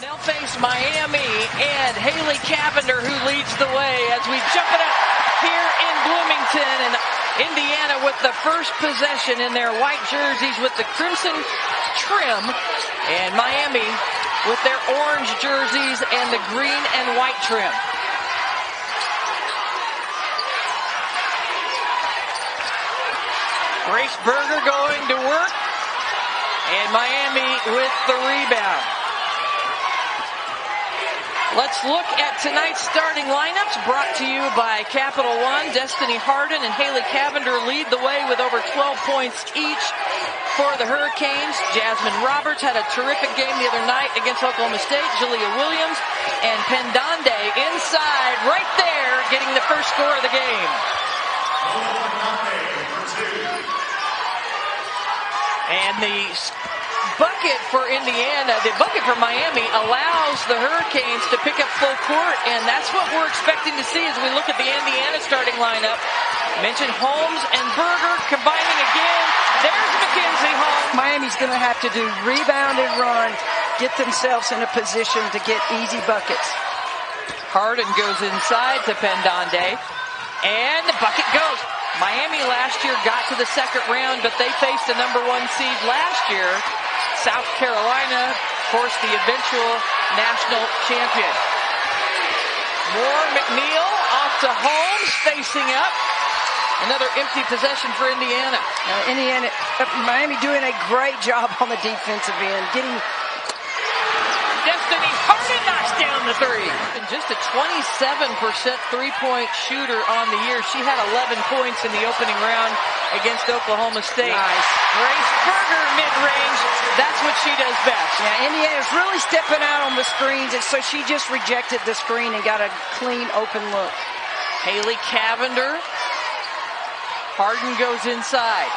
They'll face Miami and Haley Cavender, who leads the way as we jump it up here in Bloomington. And Indiana with the first possession in their white jerseys with the crimson trim. And Miami with their orange jerseys and the green and white trim. Grace Berger going to work. And Miami with the rebound. Let's look at tonight's starting lineups brought to you by Capital One. Destiny Harden and Haley Cavender lead the way with over 12 points each for the Hurricanes. Jasmine Roberts had a terrific game the other night against Oklahoma State. Jalea Williams and Pendande inside right there getting the first score of the game. And the bucket for Indiana, the bucket for Miami allows the Hurricanes to pick up full court, and that's what we're expecting to see as we look at the Indiana starting lineup. Mentioned Holmes and Berger combining again. There's Mackenzie Holmes. Miami's going to have to do rebound and run, get themselves in a position to get easy buckets. Harden goes inside to Pendande, and the bucket goes. Miami last year got to the second round, but they faced the #1 seed last year. South Carolina, of course, the eventual national champion. Moore, McNeil off to Holmes, facing up. Another empty possession for Indiana. Miami doing a great job on the defensive end, getting. Destiny Harden knocks down the three. And just a 27% three-point shooter on the year. She had 11 points in the opening round against Oklahoma State. Nice. Grace Berger mid-range. That's what she does best. Yeah, Indiana's really stepping out on the screens, and so she just rejected the screen and got a clean, open look. Haley Cavender. Harden goes inside.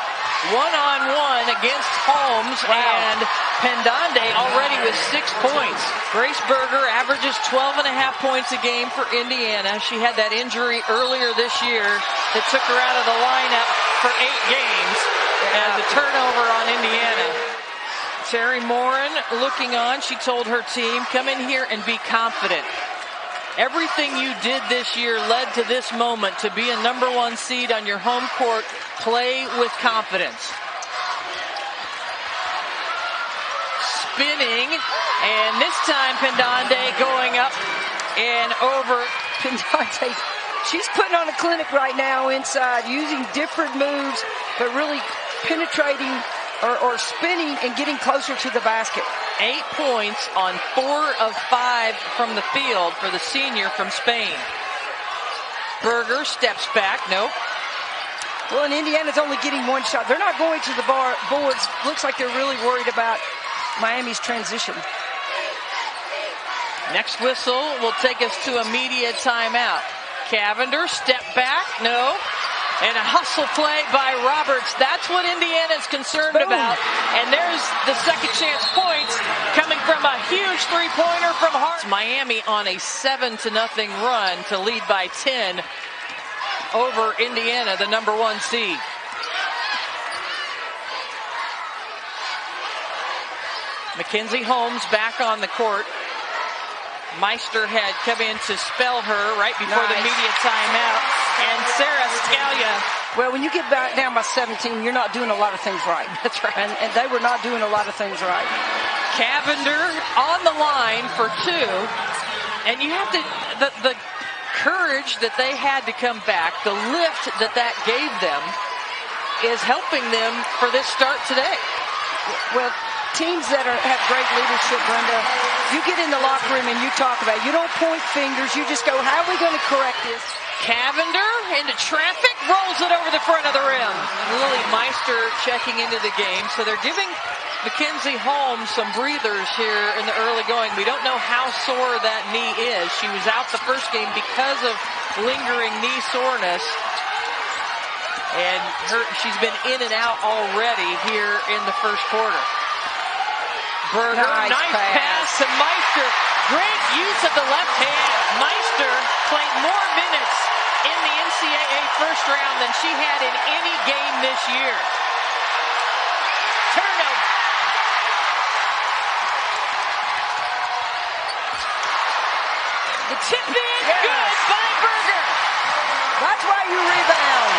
One-on-one against Holmes. Wow. And Pendande already with 6 points. Grace Berger averages 12.5 points a game for Indiana. She had that injury earlier this year that took her out of the lineup for 8 games. And the turnover on Indiana. Terry Morin looking on. She told her team, come in here and be confident. Everything you did this year led to this moment. To be a #1 seed on your home court, play with confidence. Spinning, and this time Pendande going up and over. Pendande, she's putting on a clinic right now inside, using different moves, but really penetrating or spinning and getting closer to the basket. 8 points on 4 of 5 from the field for the senior from Spain. Berger steps back. Nope. Well, and Indiana's only getting 1 shot. They're not going to the boards. Looks like they're really worried about Miami's transition. Next whistle will take us to a media timeout. Cavender, step back. No. And a hustle play by Roberts. That's what Indiana's concerned about. And there's the second chance points coming from a huge three-pointer from Hart. Miami on a 7-0 run to lead by 10 over Indiana, the #1 seed. Mackenzie Holmes back on the court. Meister had come in to spell her right before the media timeout. And Sarah Scalia. Well, when you get back down by 17, you're not doing a lot of things right. That's right. And they were not doing a lot of things right. Cavender on the line for 2. And you have to, the courage that they had to come back, the lift that gave them is helping them for this start today. Well, teams that have great leadership, Brenda, you get in the locker room and you talk about it. You don't point fingers. You just go, how are we going to correct this? Cavender into traffic, rolls it over the front of the rim. Lily Meister checking into the game. So they're giving Mackenzie Holmes some breathers here in the early going. We don't know how sore that knee is. She was out the first game because of lingering knee soreness. And she's been in and out already here in the first quarter. Berger, nice pass to Meister. Great use of the left hand. Meister played more minutes in the NCAA first round than she had in any game this year. Turnover. The tip in, Yes. good by Berger. That's why you rebound.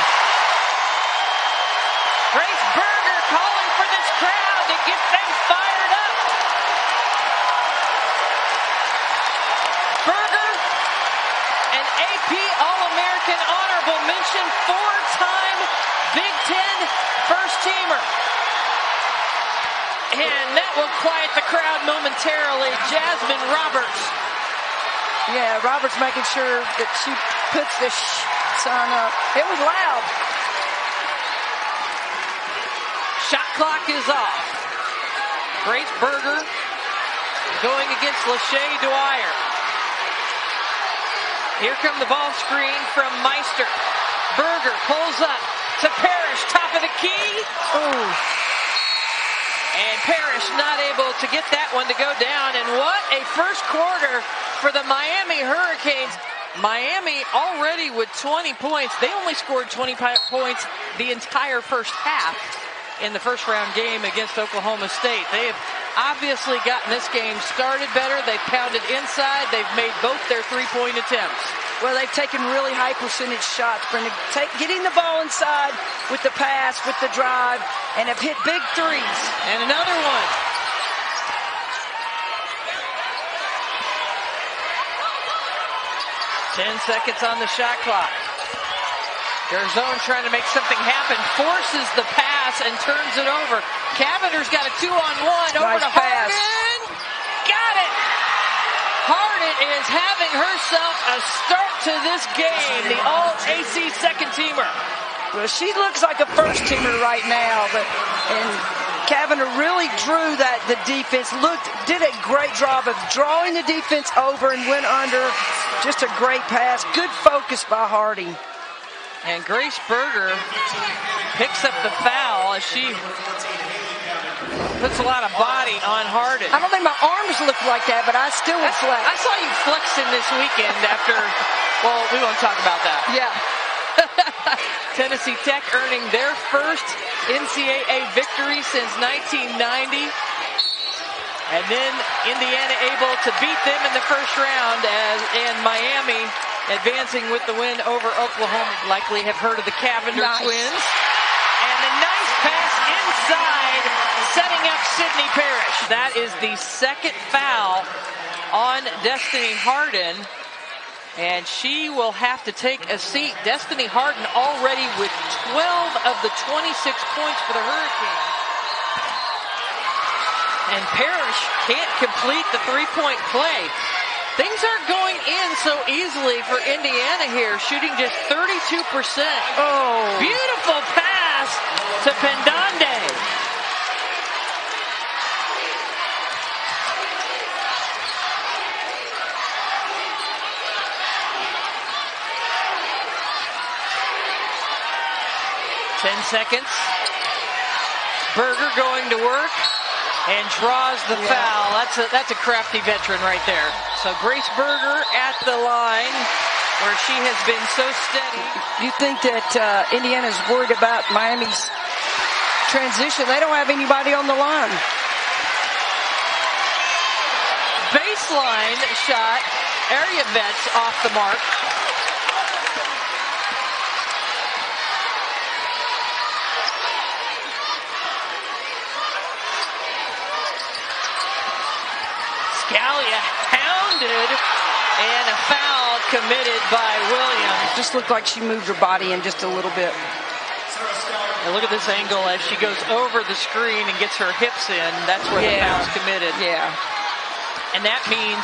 Grace Berger calling for this crowd to get them fired up. Berger, an AP All-American honorable mention, 4-time Big Ten first-teamer. And that will quiet the crowd momentarily. Jasmine Roberts. Yeah, Roberts making sure that she puts the sign up. It was loud. Shot clock is off. Grace Berger going against Lachey Dwyer. Here come the ball screen from Meister. Berger pulls up to Parrish, top of the key. Ooh. And Parrish not able to get that one to go down. And what a first quarter for the Miami Hurricanes. Miami already with 20 points. They only scored 20 points the entire first half in the first round game against Oklahoma State. They have obviously gotten this game started better. They've pounded inside. They've made both their three-point attempts. Well, they've taken really high percentage shots, Brenda. Getting the ball inside with the pass, with the drive, and have hit big threes. And another one. Ten seconds on the shot clock. Garzone trying to make something happen, forces the pass and turns it over. Cavender's got a 2-on-1 over to pass. Harden. Got it. Harden is having herself a start to this game, the All-AC second-teamer. Well, she looks like a first-teamer right now, and Cavender really drew the defense, did a great job of drawing the defense over and went under. Just a great pass. Good focus by Hardy. And Grace Berger picks up the foul as she puts a lot of body on Harden. I don't think my arms look like that, but I still would flex. I saw you flexing this weekend after, well, we won't talk about that. Yeah. Tennessee Tech earning their first NCAA victory since 1990. And then Indiana able to beat them in the first round, and Miami advancing with the win over Oklahoma. Likely have heard of the Cavender twins. And a nice pass inside, setting up Sydney Parrish. That is the second foul on Destiny Harden. And she will have to take a seat. Destiny Harden already with 12 of the 26 points for the Hurricanes. And Parrish can't complete the three-point play. Things aren't going in so easily for Indiana here, shooting just 32%. Oh. Beautiful pass to Pendande. Ten seconds. Berger going to work and draws the foul. That's a crafty veteran right there. So Grace Berger at the line where she has been so steady. You think that Indiana's worried about Miami's transition? They don't have anybody on the line. Baseline shot. Area vets off the mark. Scalia hounded, and a foul committed by Williams. Just looked like she moved her body in just a little bit. And look at this angle as she goes over the screen and gets her hips in. That's where the foul's committed. Yeah. And that means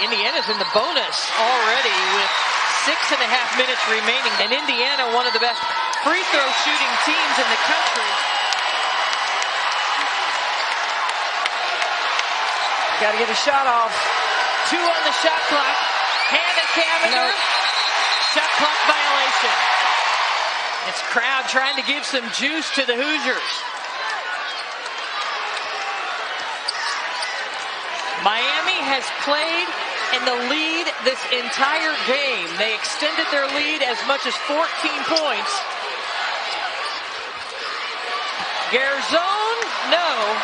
Indiana's in the bonus already with 6.5 minutes remaining. And Indiana, one of the best free throw shooting teams in the country. Got to get a shot off. 2 on the shot clock. Hannah Cavender. Nope. Shot clock violation. It's crowd trying to give some juice to the Hoosiers. Miami has played in the lead this entire game. They extended their lead as much as 14 points. Garzone, no.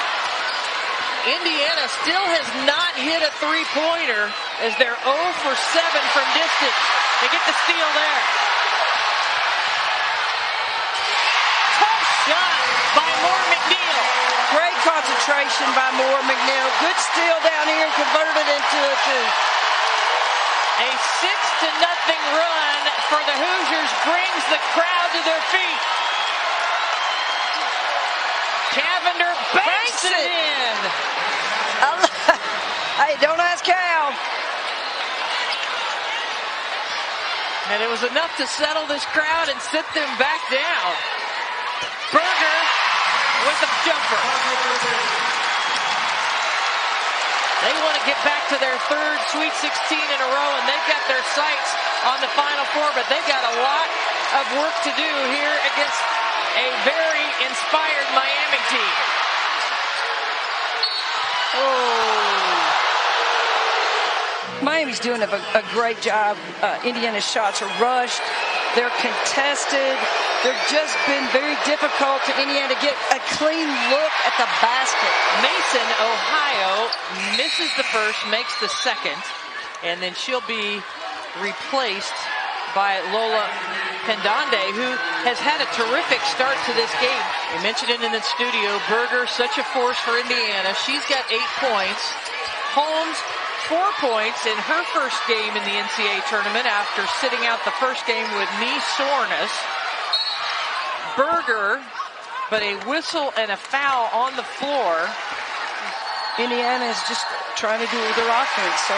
Indiana still has not hit a three-pointer as they're 0 for 7 from distance. They get the steal there. Tough shot by Moore McNeil. Great concentration by Moore McNeil. Good steal down here and converted into a two. A 6-0 run for the Hoosiers brings the crowd to their feet. Cavender banks it in. Hey, don't ask how. And it was enough to settle this crowd and sit them back down. Berger with the jumper. They want to get back to their third Sweet 16 in a row, and they've got their sights on the Final Four, but they've got a lot of work to do here against a very inspired Miami team. Miami's doing a great job. Indiana's shots are rushed. They're contested. They've just been very difficult to Indiana to get a clean look at the basket. Mason, Ohio, misses the first, makes the second, and then she'll be replaced by Lola Pendande, who has had a terrific start to this game. We mentioned it in the studio. Berger, such a force for Indiana. She's got 8 points. Holmes, 4 points in her first game in the NCAA tournament after sitting out the first game with knee soreness. Berger, but a whistle and a foul on the floor. Indiana is just trying to do their offense. So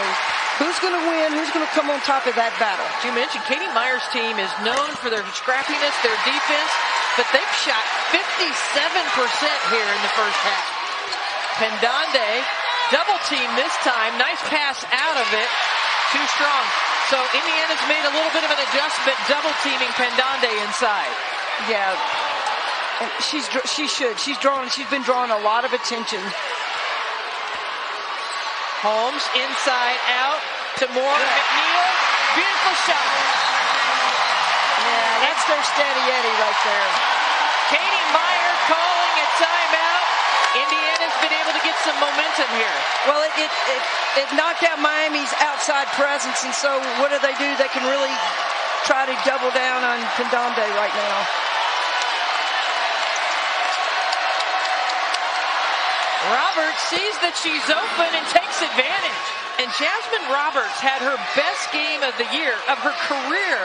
who's going to win? Who's going to come on top of that battle? You mentioned Katie Meyer's team is known for their scrappiness, their defense, but they've shot 57% here in the first half. Pendande, double team this time. Nice pass out of it. Too strong. So Indiana's made a little bit of an adjustment, double teaming Pendande inside. Yeah, and she should. She's been drawing a lot of attention. Holmes inside out to Moore McNeil. Beautiful shot. Yeah, that's their steady Eddie right there. Katie Meyer calling a timeout. Indiana's been able to get some momentum here. Well, it knocked out Miami's outside presence, and so what do? They can really try to double down on Pendande right now. Roberts sees that she's open and takes advantage. And Jasmine Roberts had her best game of the year, of her career,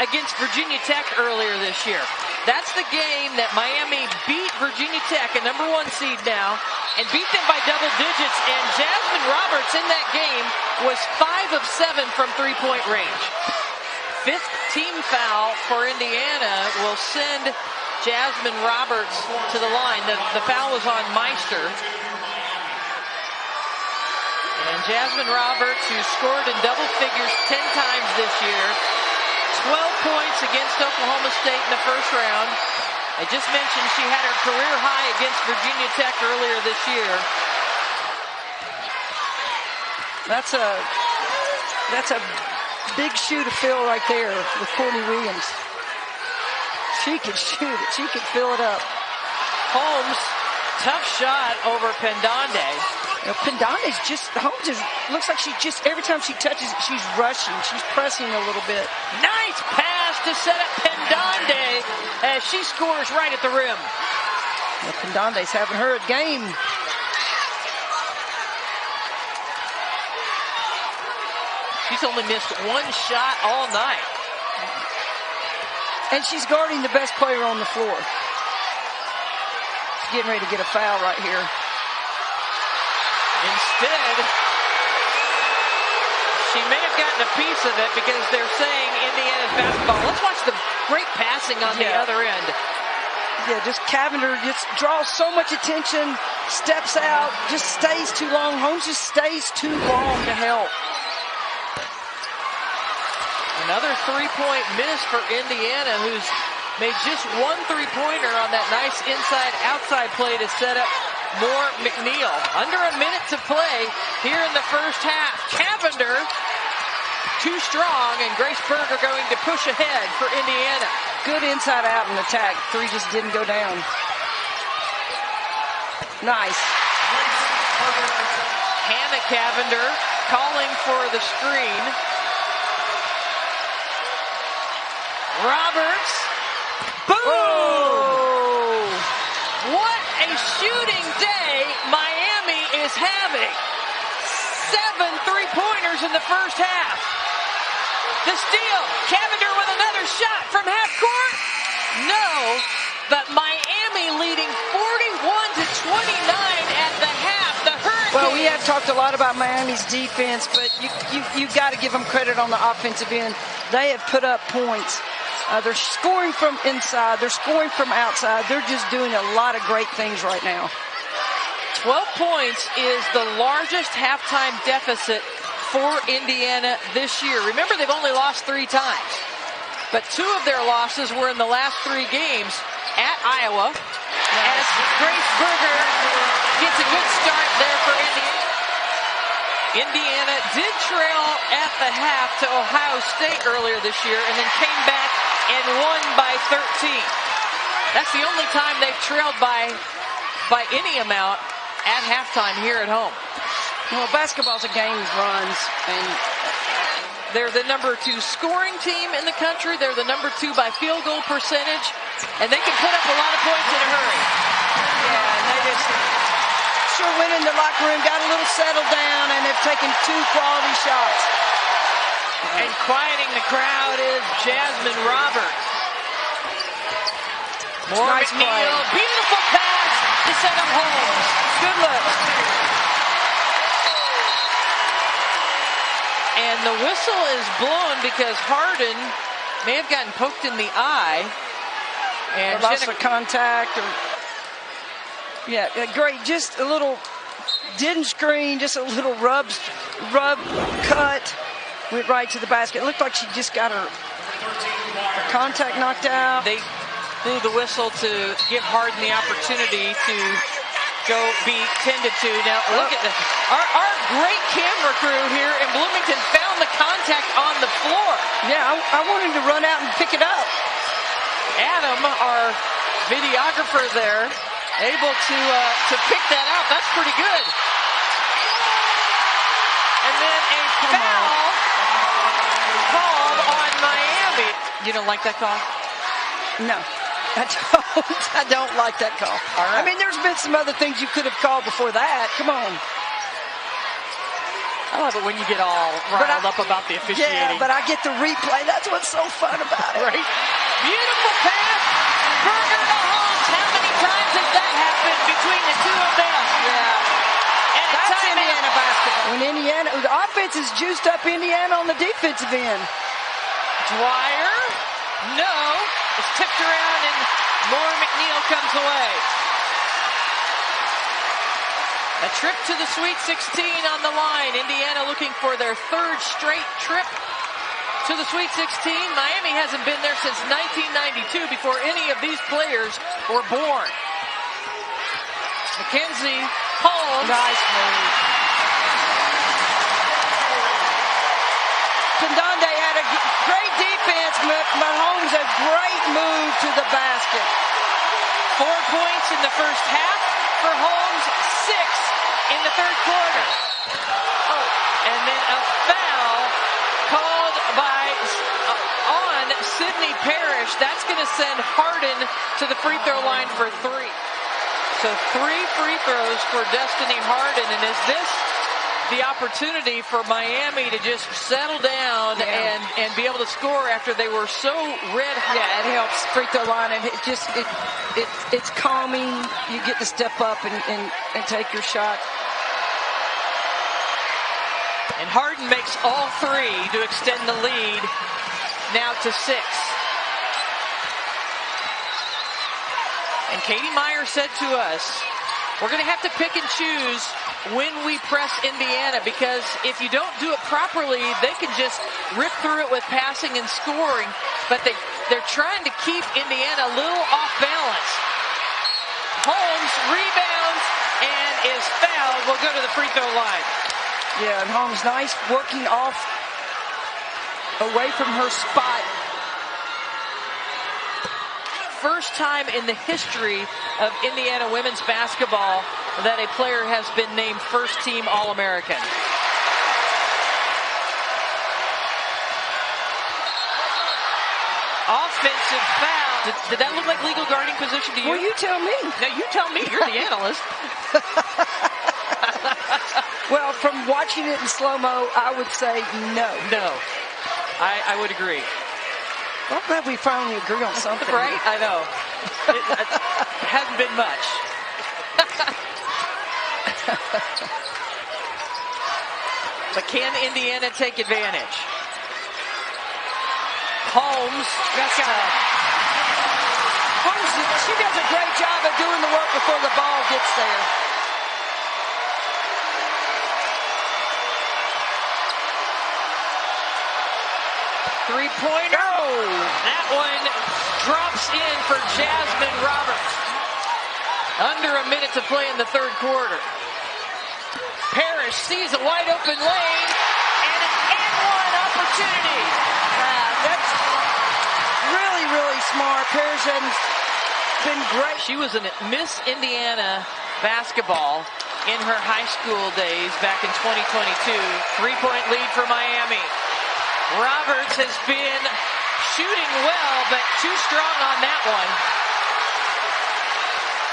against Virginia Tech earlier this year. That's the game that Miami beat Virginia Tech, a #1 seed now, and beat them by double digits. And Jasmine Roberts in that game was 5 of 7 from three-point range. 5th team foul for Indiana will send Jasmine Roberts to the line. The foul was on Meister. And Jasmine Roberts, who scored in double figures 10 times this year, 12 points against Oklahoma State in the first round. I just mentioned she had her career high against Virginia Tech earlier this year. That's a big shoe to fill right there with Courtney Williams. She can shoot it. She can fill it up. Holmes, tough shot over Pendande. Pendande's Holmes looks like every time she touches it, she's rushing. She's pressing a little bit. Nice pass to set up Pendande as she scores right at the rim. Pendande's having her game. She's only missed 1 shot all night. And she's guarding the best player on the floor. She's getting ready to get a foul right here. Instead, she may have gotten a piece of it because they're saying Indiana's basketball. Let's watch the great passing on the other end. Yeah, just Cavender just draws so much attention, steps out, just stays too long. Holmes just stays too long to help. Another three-point miss for Indiana, who's made just 1 three-pointer on that nice inside-outside play to set up Moore McNeil. Under a minute to play here in the first half. Cavender, too strong, and Grace Berger going to push ahead for Indiana. Good inside-out in attack. 3 just didn't go down. Nice. Hannah Cavender calling for the screen. Roberts. Boom! Oh. What a shooting day Miami is having. 7 3-pointers in the first half. The steal. Cavender with another shot from half court. No, but Miami leading 41-29 at the half. The Hurricanes. Well, we have talked a lot about Miami's defense, but you got to give them credit on the offensive end. They have put up points. They're scoring from inside. They're scoring from outside. They're just doing a lot of great things right now. 12 points is the largest halftime deficit for Indiana this year. Remember, they've only lost 3 times, but 2 of their losses were in the last 3 games at Iowa. As Grace Berger gets a good start there for Indiana. Indiana did trail at the half to Ohio State earlier this year and then came back and won by 13. That's the only time they've trailed by any amount at halftime here at home. Well, basketball's a game of runs, and they're the number 2 scoring team in the country. They're the number 2 by field goal percentage, and they can put up a lot of points in a hurry. yeah, and they just sure went in the locker room, got a little settled down, and have taken 2 quality shots. And quieting the crowd is Jasmine Roberts. More Nice McNeil, play. beautiful pass to set up Holmes. Good look. And the whistle is blown because Harden may have gotten poked in the eye. And Or lost of contact. Or, yeah, great. Just a little, didn't screen, just a little rub cut. Went right to the basket. It looked like she just got her contact knocked out. They blew the whistle to give Harden the opportunity to go be 10-2. Now look at this. Our great camera crew here in Bloomington found the contact on the floor. Yeah, I wanted to run out and pick it up. Adam, our videographer there, able to pick that out. That's pretty good. And then a foul called on Miami. You don't like that call? No, I don't like that call. All right. I mean, there's been some other things you could have called before that. Come on. I love it when you get all riled up about the officiating. Yeah, but I get the replay. That's what's so fun about it. Right? Beautiful pass. Berger to Holmes. How many times has that happened between the 2 of them? Yeah. And That's timeout. Indiana basketball. When the offense is juiced up Indiana on the defensive end. Dwyer. No. It's tipped around and more McNeil comes away. A trip to the Sweet 16 on the line. Indiana looking for their 3rd straight trip to the Sweet 16. Miami hasn't been there since 1992, before any of these players were born. Mackenzie Holmes. Nice move. Pendande had a great defense. Mahomes a great move to the basket. 4 points in the first half for Holmes, 6 in the 3rd quarter. Oh, and then a foul called on Sydney Parrish. That's going to send Harden to the free throw line for 3. So 3 free throws for Destiny Harden. And is this the opportunity for Miami to just settle down and be able to score after they were so red hot? Yeah, it helps free throw line, and it's calming. You get to step up and take your shot. And Harden makes all 3 to extend the lead now to 6. And Katie Meyer said to us, we're going to have to pick and choose when we press Indiana, because if you don't do it properly, they can just rip through it with passing and scoring, but they're trying to keep Indiana a little off balance. Holmes rebounds and is fouled. Will go to the free throw line. Yeah, and Holmes nice working off away from her spot. First time in the history of Indiana women's basketball that a player has been named first-team All-American. Offensive foul. Did that look like legal guarding position to you? Well, you tell me. No, you tell me. You're the analyst. Well, from watching it in slow-mo, I would say no. No. I would agree. Well, I'm glad we finally agree on something. Right? I know. It hasn't been much. But can Indiana take advantage? Holmes. Holmes, she does a great job of doing the work before the ball gets there. Three-pointer. Oh. That one drops in for Jasmine Roberts. Under a minute to play in the third quarter. Parrish sees a wide open lane and an and-one opportunity. That's really, really smart. Parrish has been great. She was a Miss Indiana basketball in her high school days back in 2022. Three-point lead for Miami. Roberts has been shooting well, but too strong on that one.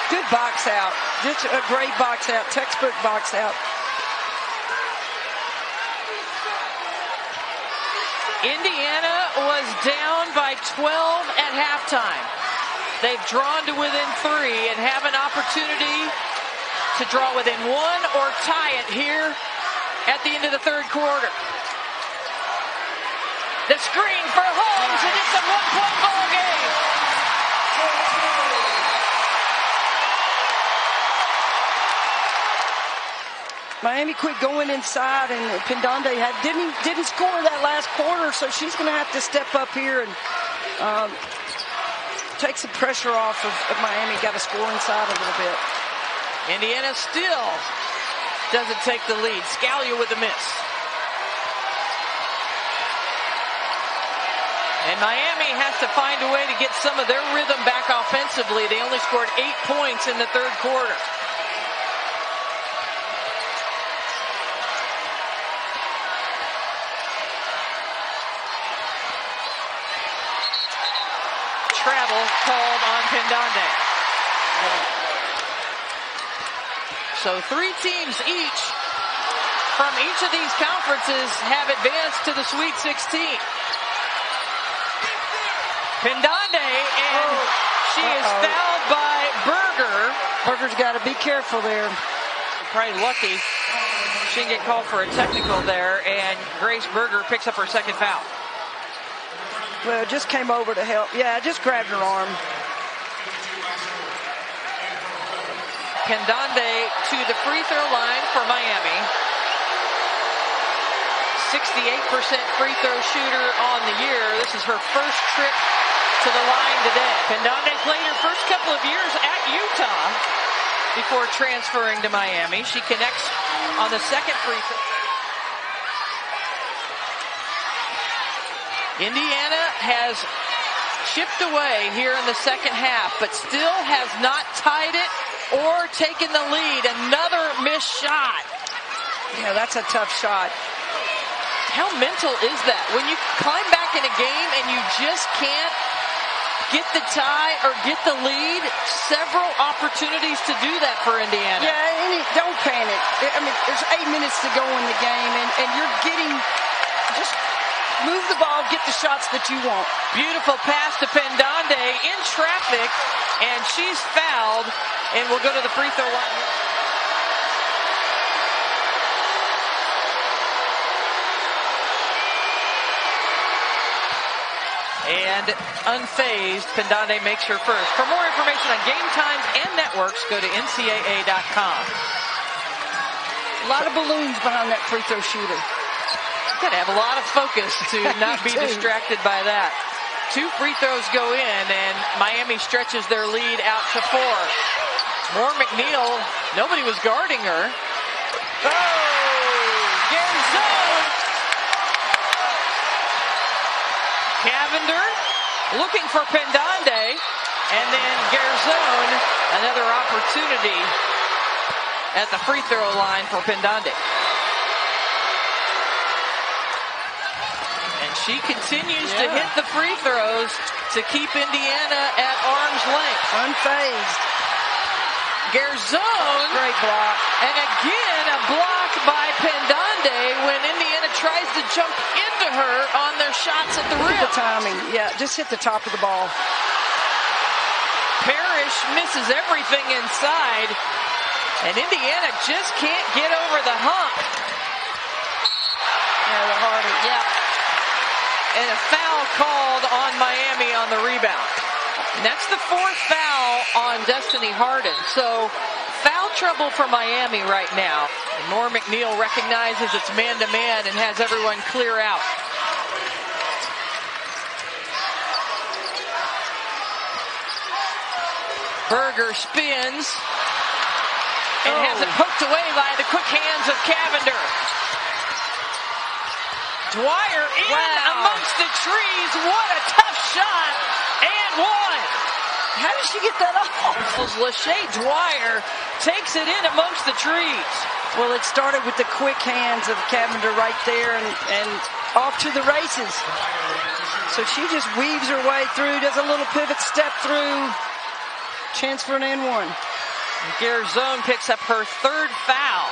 Good box out. Just a great box out. Textbook box out. Indiana was down by 12 at halftime. They've drawn to within 3 and have an opportunity to draw within 1 or tie it here at the end of the third quarter. The screen for Holmes, and it's a one-point ball game. Miami quit going inside, and Pendande didn't score that last quarter, so she's going to have to step up here and take some pressure off of Miami. Got to score inside a little bit. Indiana still doesn't take the lead. Scalia with a miss. And Miami has to find a way to get some of their rhythm back offensively. They only scored 8 points in the third quarter. Travel called on Pendande. So 3 teams each from each of these conferences have advanced to the Sweet 16. Pendande, and she is fouled by Berger. Berger's got to be careful there. Probably lucky she didn't get called for a technical there, and Grace Berger picks up her second foul. Well, just came over to help. Yeah, just grabbed her arm. Pendande to the free throw line for Miami. 68% free throw shooter on the year. This is her first trip to the line today. Pendande played her first couple of years at Utah before transferring to Miami. She connects on the second free throw. Indiana has chipped away here in the second half, but still has not tied it or taken the lead. Another missed shot. Yeah, that's a tough shot. How mental is that? When you climb back in a game and you just can't get the tie or get the lead, several opportunities to do that for Indiana. Yeah, and don't panic. I mean, there's 8 minutes to go in the game, and you're getting, just move the ball, get the shots that you want. Beautiful pass to Pendande in traffic, and she's fouled, and we'll go to the free throw line. And unfazed, Pendande makes her first. For more information on game times and networks, go to NCAA.com. A lot of balloons behind that free throw shooter. You got to have a lot of focus to not be distracted by that. 2 free throws go in, and Miami stretches their lead out to 4. More McNeil. Nobody was guarding her. Oh! Garzone! Cavender looking for Pendande, and then Garzone, another opportunity at the free throw line for Pendande. And she continues to hit the free throws to keep Indiana at arm's length. Unfazed. Garzone. Great block. And again, a block by Pendande when Indiana tries to jump into her on their shots at the rim. Look at the timing. Yeah, just hit the top of the ball. Parrish misses everything inside, and Indiana just can't get over the hump. Yeah, the Hardy. Yeah. And a foul called on Miami on the rebound. And that's the fourth foul on Destiny Harden. So foul trouble for Miami right now. And Nora McNeil recognizes it's man-to-man and has everyone clear out. Berger spins and has it poked away by the quick hands of Cavender. Dwyer in amongst the trees. What a tough shot. And one. How did she get that off? Lachey Dwyer takes it in amongst the trees. Well, it started with the quick hands of Cavender right there and off to the races. So she just weaves her way through, does a little pivot step through. Chance for an N1. Garzone picks up her third foul.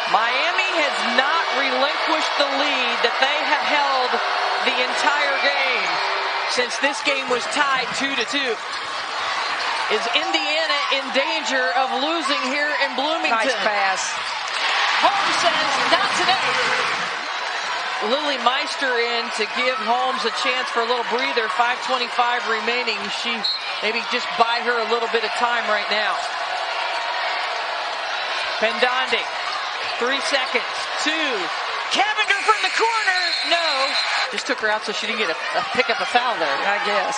Miami has not relinquished the lead that they have held the entire game since this game was tied 2-2. Is Indiana in danger of losing here in Bloomington? Nice pass. Holmes says not today. Lily Meister in to give Holmes a chance for a little breather. 5:25 remaining. She maybe just buy her a little bit of time right now. Pendande. 3 seconds. 2. Cavender from the corner. No. Just took her out so she didn't get pick up a foul there. I guess.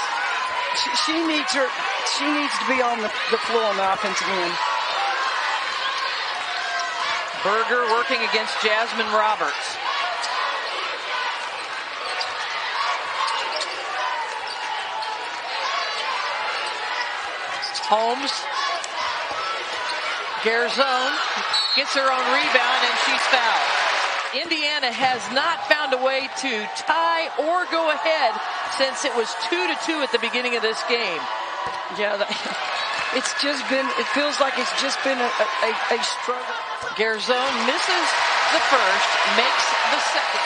She needs to be on the floor on the offensive end. Berger working against Jasmine Roberts. Holmes. Garzone gets her own rebound and she's fouled. Indiana has not found a way to tie or go ahead since it was 2-2 at the beginning of this game. Yeah, it feels like it's just been a struggle. Garzone misses the first, makes the second.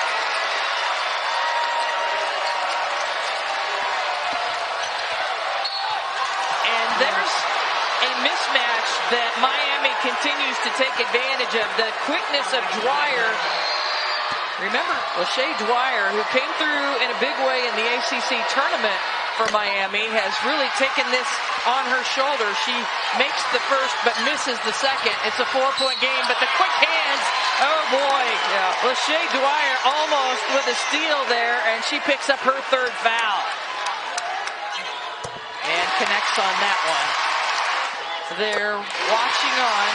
And there's a mismatch that Miami continues to take advantage of. The quickness of Dwyer. Remember, Lachey Dwyer, who came through in a big way in the ACC tournament for Miami, has really taken this on her shoulder. She makes the first but misses the second. It's a 4-point game, but the quick hands, oh boy. Yeah. Lachey Dwyer almost with a steal there, and she picks up her third foul. And connects on that one. They're watching on.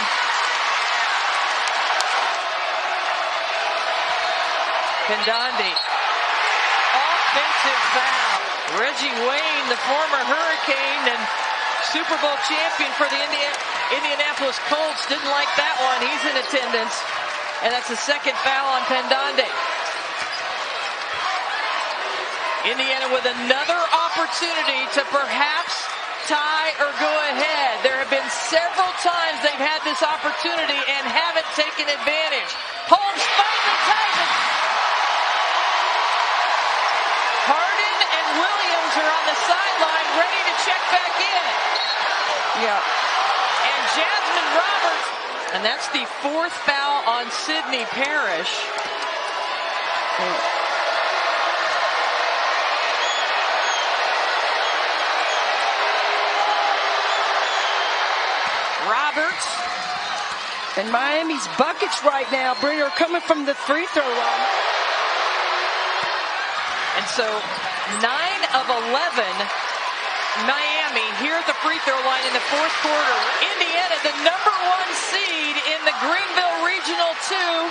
Pendande. Offensive foul. Reggie Wayne, the former Hurricane and Super Bowl champion for the Indianapolis Colts, didn't like that one. He's in attendance. And that's the second foul on Pendande. Indiana with another opportunity to perhaps tie or go ahead. There have been several times they've had this opportunity and haven't taken advantage. Holmes finally ties it. Harden and Williams are on the sideline ready to check back in. Yeah. And Jasmine Roberts, and that's the fourth foul on Sydney Parrish. Roberts. And Miami's buckets right now are coming from the free throw line. And so 9 of 11, Miami here at the free throw line in the fourth quarter. Indiana, the number 1 seed in the Greenville Regional 2,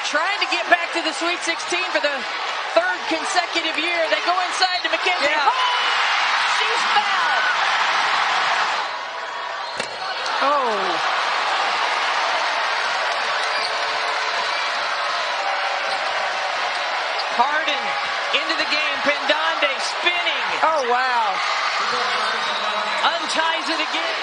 trying to get back to the Sweet 16 for the third consecutive year. They go inside to McKenzie. Yeah. Oh, she's fouled. Oh. Harden into the game. Pendande spinning. Oh, wow. Unties it again.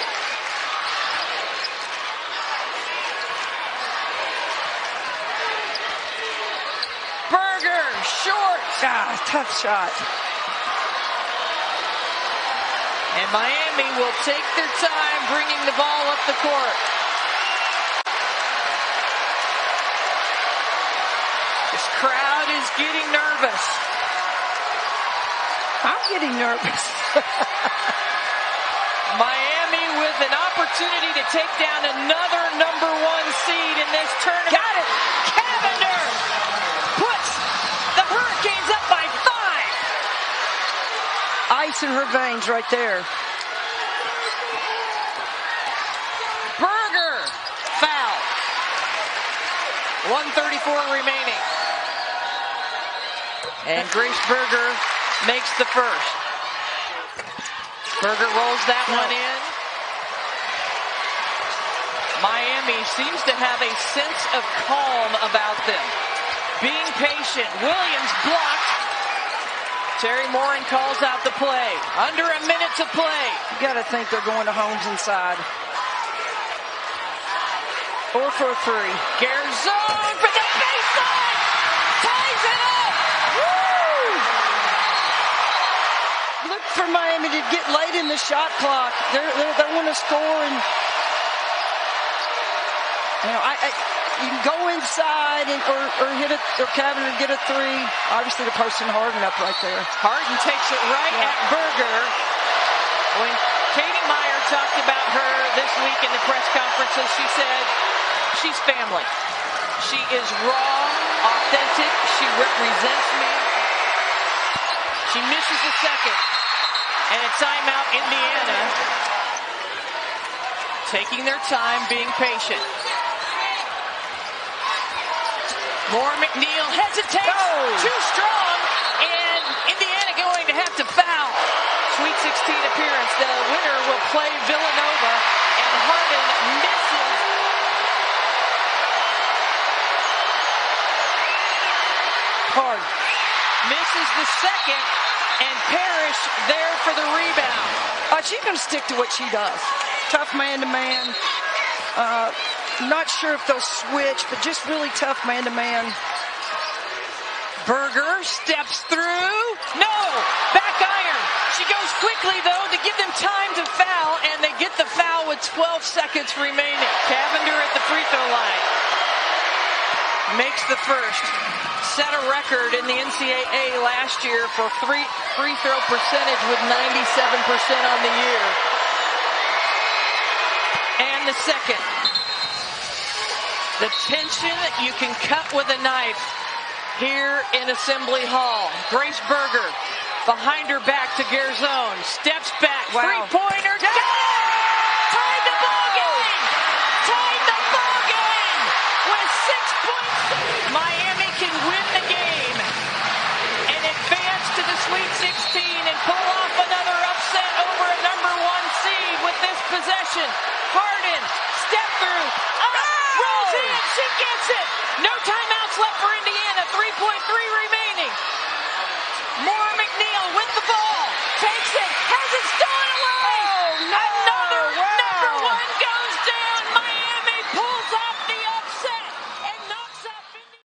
Berger, short. Ah, tough shot. And Miami will take their time bringing the ball up the court. This crowd is getting nervous. I'm getting nervous. Miami with an opportunity to take down another number 1 seed in this tournament. Got it. Cavender puts the Hurricanes up by 5. Ice in her veins right there. Berger, foul. 1:34 remaining. And Grace Berger makes the first. Berger rolls that one in. Miami seems to have a sense of calm about them. Being patient. Williams blocked. Terry Morin calls out the play. Under a minute to play. You got to think they're going to Holmes inside. Or for a 3. Garzone for the baseline. Ties it up. Woo! Look for Miami to get late in the shot clock. They want to score, and you know, you can go inside or hit it, or Cavender get a 3. Obviously, they're posting Harden up right there. Harden takes it right at Berger. When Katie Meyer talked about her this week in the press conferences, she said she's family. She is raw, authentic. She represents me. She misses the second. And a timeout, Indiana. Taking their time, being patient. More McNeil hesitates. Oh. Too strong. And Indiana going to have to foul. Sweet 16 appearance. The winner will play Villanova. And Harden misses. Hard. Misses the second. And Parrish there for the rebound. She's going to stick to what she does. Tough man-to-man. Not sure if they'll switch, but just really tough man-to-man. Berger steps through. No! Back iron. She goes quickly, though, to give them time to foul, and they get the foul with 12 seconds remaining. Cavender at the free throw line. Makes the first. Set a record in the NCAA last year for free throw percentage with 97% on the year. And the second. The tension you can cut with a knife here in Assembly Hall. Grace Berger behind her back to Garzone. Steps back. Wow. Three-pointer. Got it! Tied the ball game! Tied the ball game! With 6 points. Miami can win the game and advance to the Sweet 16 and pull off another upset over a number 1 seed with this possession. Harden, step through, rolls in, she gets it. No timeouts left for Indiana. 3.3 remaining.